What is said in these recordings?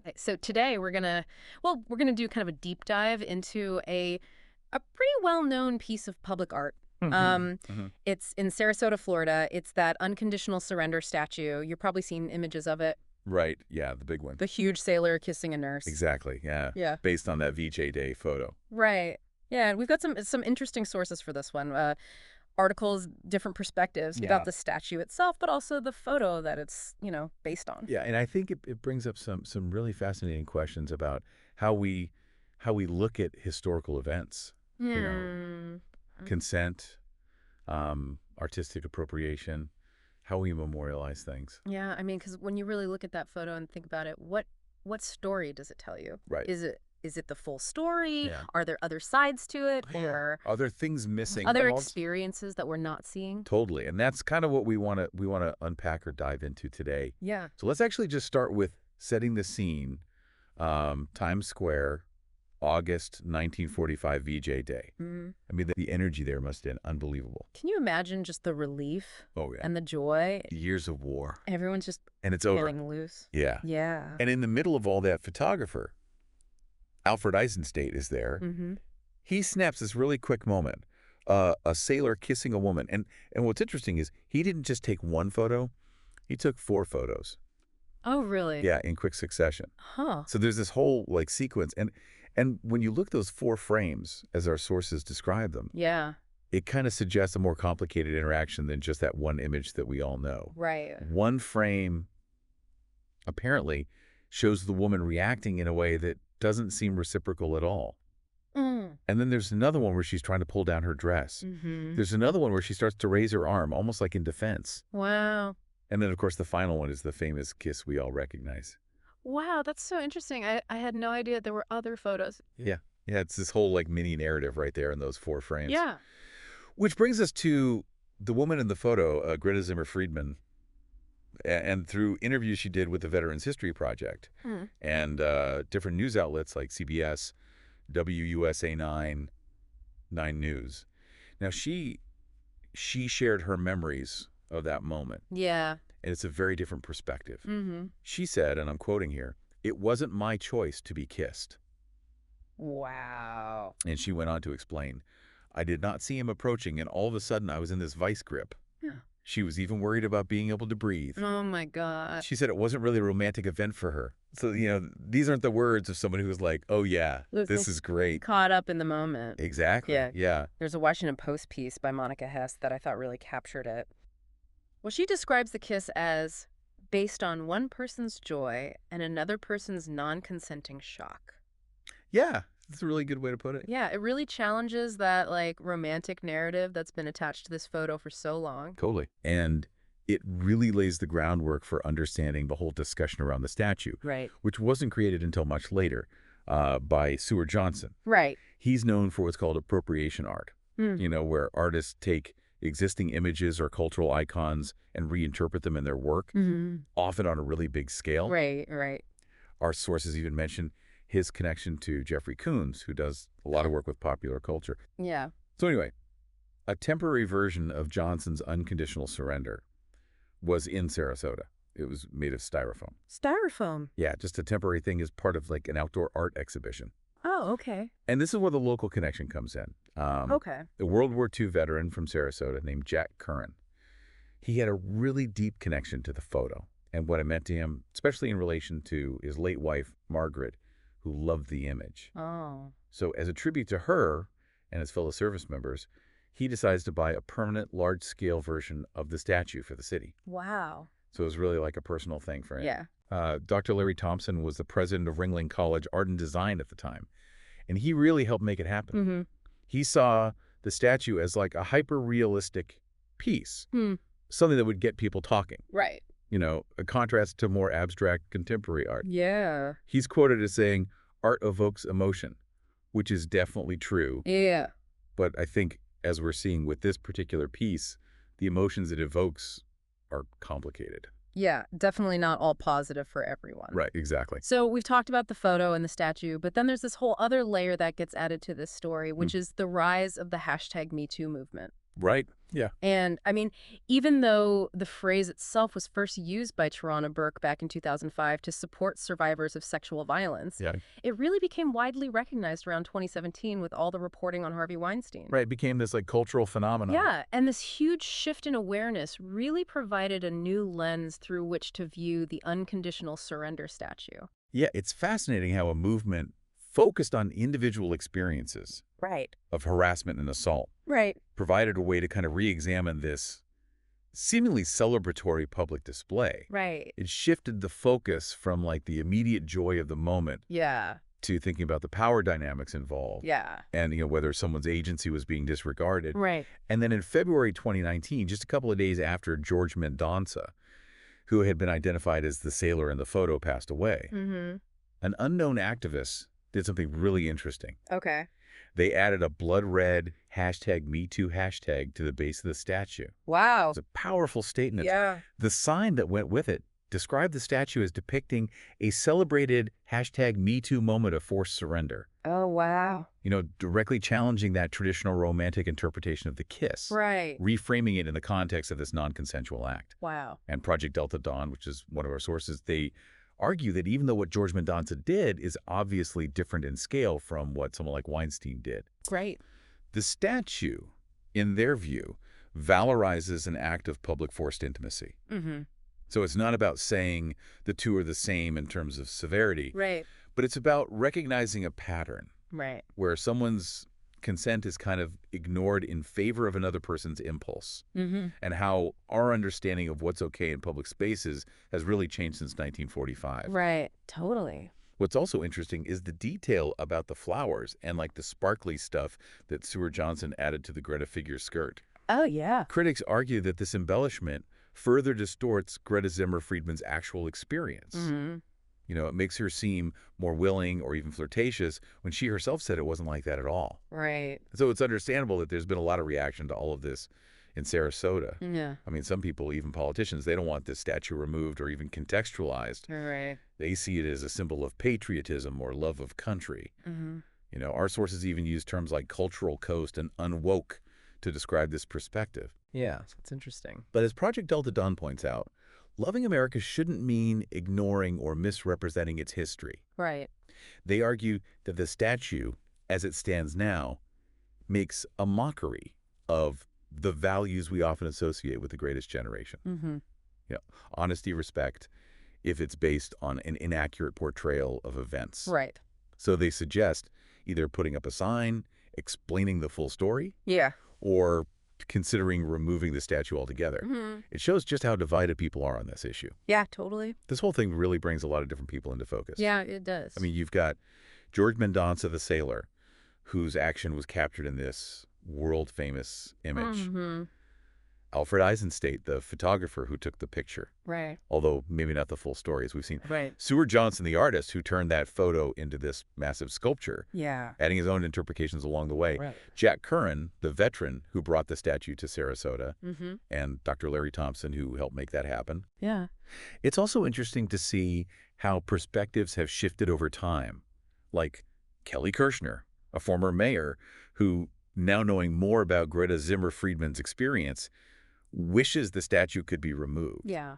Okay, so today we're gonna do kind of a deep dive into a pretty well-known piece of public art. hmm Um, hmm it's in Sarasota, Florida. It's that Unconditional Surrender statue. You're probably seen images of it. Right. Yeah, the big one. The huge sailor kissing a nurse. Exactly. Yeah. Yeah. Based on that VJ Day photo. Right. Yeah, and we've got some interesting sources for this one. Articles, different perspectives about Yeah. the statue itself, but also the photo that it's, based on. Yeah, and I think it brings up some really fascinating questions about how we how we look at historical events. You know, Hmm. consent, artistic appropriation, how we memorialize things. Yeah, I mean, because when you really look at that photo and think about it, what story does it tell you? Right. Is it the full story? Yeah. Are there other sides to it, Yeah. or Are there things missing? other And also, experiences that we're not seeing? totally. And that's kind of what we want to unpack or dive into today. Yeah. So let's actually just start with setting the scene. Times Square, August 1945 VJ Day. Mm. I mean, the energy there must have been unbelievable. Can you imagine just the relief Oh, yeah. and the joy? Years of war. Everyone's just And it's over. getting loose. Yeah. Yeah. And in the middle of all that, photographer, Alfred Eisenstate, is there. Mm-hmm. He snaps this really quick moment. A sailor kissing a woman. And what's interesting is he didn't just take one photo. He took 4 photos. Oh, really? Yeah, in quick succession. Huh. So there's this whole like sequence. And when you look at those 4 frames, as our sources describe them, Yeah. it kind of suggests a more complicated interaction than just that one image that we all know. Right. One frame apparently shows the woman reacting in a way that doesn't seem reciprocal at all. Mm. And then there's another one where she's trying to pull down her dress. Mm-hmm. There's another one where she starts to raise her arm, almost like in defense. Wow. And then, of course, the final one is the famous kiss we all recognize. Wow, that's so interesting. I had no idea there were other photos. Yeah. Yeah, it's this whole like mini narrative right there in those 4 frames. Yeah. Which brings us to the woman in the photo, Greta Zimmer Friedman, and through interviews she did with the Veterans History Project Hmm. and different news outlets like CBS, WUSA 9, 9 News. Now, she shared her memories of that moment, Yeah. and it's a very different perspective. Mm-hmm. She said, and I'm quoting here, "It wasn't my choice to be kissed." Wow. And she went on to explain, "I did not see him approaching, and all of a sudden I was in this vice grip." Yeah. She was even worried about being able to breathe. Oh my God. She said it wasn't really a romantic event for her. So, these aren't the words of someone who was like, oh, yeah, this is great. Caught up in the moment. Exactly. Yeah. Yeah. There's a Washington Post piece by Monica Hess that I thought really captured it. Well, she describes the kiss as based on one person's joy and another person's non-consenting shock. Yeah. That's a really good way to put it. Yeah, it really challenges that like romantic narrative that's been attached to this photo for so long. Totally. And it really lays the groundwork for understanding the whole discussion around the statue, Right. which wasn't created until much later by Seward Johnson. Right. He's known for what's called appropriation art, Hmm. where artists take existing images or cultural icons and reinterpret them in their work, Mm-hmm. often on a really big scale. Right, right. Our sources even mention his connection to Jeffrey Koons, who does a lot of work with popular culture. Yeah. So anyway, a temporary version of Johnson's Unconditional Surrender was in Sarasota. It was made of styrofoam. Styrofoam. Yeah, just a temporary thing as part of like an outdoor art exhibition. Oh, okay. And this is where the local connection comes in. Okay. The World War II veteran from Sarasota named Jack Curran. He had a really deep connection to the photo and what it meant to him, especially in relation to his late wife, Margaret, who loved the image. Oh. So as a tribute to her and his fellow service members, he decides to buy a permanent large-scale version of the statue for the city. Wow. So it was really like a personal thing for him. Yeah. Dr. Larry Thompson was the president of Ringling College Art and Design at the time, and he really helped make it happen. Mm-hmm. He saw the statue as like a hyper-realistic piece, Hmm. something that would get people talking, Right. a contrast to more abstract contemporary art. Yeah. He's quoted as saying, "Art evokes emotion," which is definitely true. Yeah. But I think, as we're seeing with this particular piece, the emotions it evokes are complicated. Yeah. Definitely not all positive for everyone. Right, exactly. So we've talked about the photo and the statue, but then there's this whole other layer that gets added to this story, which is the rise of the hashtag #MeToo movement. Right. Yeah. And, I mean, even though the phrase itself was first used by Tarana Burke back in 2005 to support survivors of sexual violence, Yeah. it really became widely recognized around 2017 with all the reporting on Harvey Weinstein. Right. It became this like cultural phenomenon. Yeah, and this huge shift in awareness really provided a new lens through which to view the unconditional surrender statue. Yeah. It's fascinating how a movement focused on individual experiences Right. of harassment and assault Right. provided a way to kind of re-examine this seemingly celebratory public display. Right. It shifted the focus from like the immediate joy of the moment Yeah. to thinking about the power dynamics involved Yeah. and whether someone's agency was being disregarded. Right. And then in February 2019, just a couple of days after George Mendonça, who had been identified as the sailor in the photo, passed away, Mm-hmm. an unknown activist did something really interesting. Okay. They added a blood red #MeToo hashtag to the base of the statue. Wow. It's a powerful statement. Yeah. The sign that went with it described the statue as depicting a celebrated #MeToo moment of forced surrender. Oh, wow. Directly challenging that traditional romantic interpretation of the kiss, Right. reframing it in the context of this non-consensual act. Wow. And Project Delta Dawn, which is one of our sources, they argue that even though what George Mendonça did is obviously different in scale from what someone like Weinstein did, Great. the statue, in their view, valorizes an act of public forced intimacy. Mm-hmm. So it's not about saying the two are the same in terms of severity, Right. but it's about recognizing a pattern Right. where someone's consent is kind of ignored in favor of another person's impulse, Mm-hmm. and how our understanding of what's okay in public spaces has really changed since 1945. Right. Totally. What's also interesting is the detail about the flowers and like the sparkly stuff that Stuart Johnson added to the Greta figure's skirt. Oh, yeah. Critics argue that this embellishment further distorts Greta Zimmer Friedman's actual experience. Mm-hmm. It makes her seem more willing or even flirtatious when she herself said it wasn't like that at all. Right. So it's understandable that there's been a lot of reaction to all of this in Sarasota. Yeah. I mean, some people, even politicians, they don't want this statue removed or even contextualized. Right. They see it as a symbol of patriotism or love of country. Mm-hmm. Our sources even use terms like cultural coast and unwoke to describe this perspective. Yeah. It's interesting. But as Project Delta Dawn points out, loving America shouldn't mean ignoring or misrepresenting its history. Right. They argue that the statue, as it stands now, makes a mockery of the values we often associate with the greatest generation. Mm-hmm. Honesty, respect, if it's based on an inaccurate portrayal of events. Right. So they suggest either putting up a sign explaining the full story Yeah. or considering removing the statue altogether. Mm-hmm. It shows just how divided people are on this issue. Yeah, totally. This whole thing really brings a lot of different people into focus. Yeah, it does. I mean, you've got George Mendonça, the sailor, whose action was captured in this world-famous image. Mm-hmm. Alfred Eisenstate, the photographer who took the picture, Right. although maybe not the full story, as we've seen. Right. Stuart Johnson, the artist, who turned that photo into this massive sculpture, Yeah. adding his own interpretations along the way. Right. Jack Curran, the veteran who brought the statue to Sarasota, Mm-hmm. and Dr. Larry Thompson, who helped make that happen. Yeah. It's also interesting to see how perspectives have shifted over time, like Kelly Kirshner, a former mayor who, now knowing more about Greta Zimmer Friedman's experience, wishes the statue could be removed. Yeah.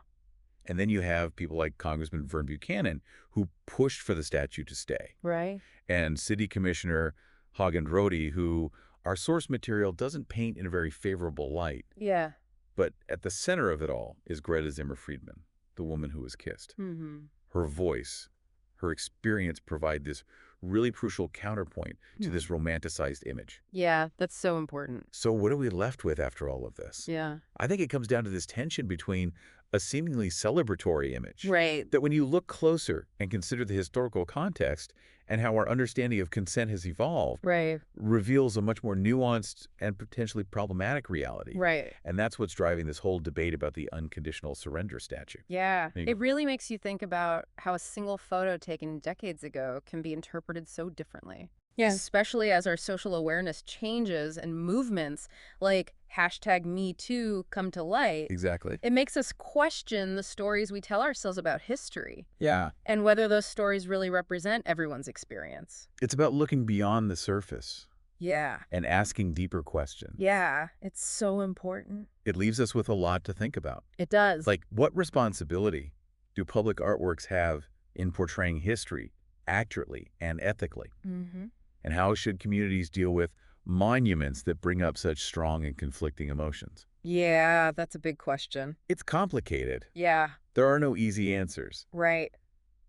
And then you have people like Congressman Vern Buchanan, who pushed for the statue to stay, Right. and City Commissioner Hagen Rode, who our source material doesn't paint in a very favorable light. Yeah. But at the center of it all is Greta Zimmer Friedman, the woman who was kissed. Mm-hmm. Her voice, her experience provide this really crucial counterpoint to this romanticized image. Yeah, that's so important. So what are we left with after all of this? Yeah. I think it comes down to this tension between a seemingly celebratory image Right. that when you look closer and consider the historical context and how our understanding of consent has evolved, Right. reveals a much more nuanced and potentially problematic reality. Right. And that's what's driving this whole debate about the unconditional surrender statue. Yeah. There you It go. really makes you think about how a single photo taken decades ago can be interpreted so differently. Yeah. Especially as our social awareness changes and movements like #MeToo come to light. Exactly. It makes us question the stories we tell ourselves about history Yeah. and whether those stories really represent everyone's experience. It's about looking beyond the surface. Yeah. and asking deeper questions. Yeah. It's so important. It leaves us with a lot to think about. It does. Like, what responsibility do public artworks have in portraying history accurately and ethically? Mm-hmm. And how should communities deal with monuments that bring up such strong and conflicting emotions? Yeah, that's a big question. It's complicated. Yeah, There are no easy answers, right.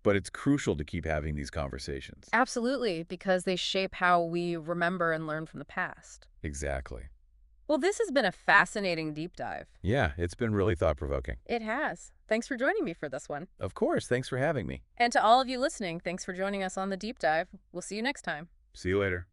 but it's crucial to keep having these conversations. Absolutely, because they shape how we remember and learn from the past. Exactly. Well, this has been a fascinating deep dive. Yeah, it's been really thought-provoking. It has. Thanks for joining me for this one. Of course, thanks for having me. And to all of you listening, thanks for joining us on the deep dive. We'll see you next time. See you later.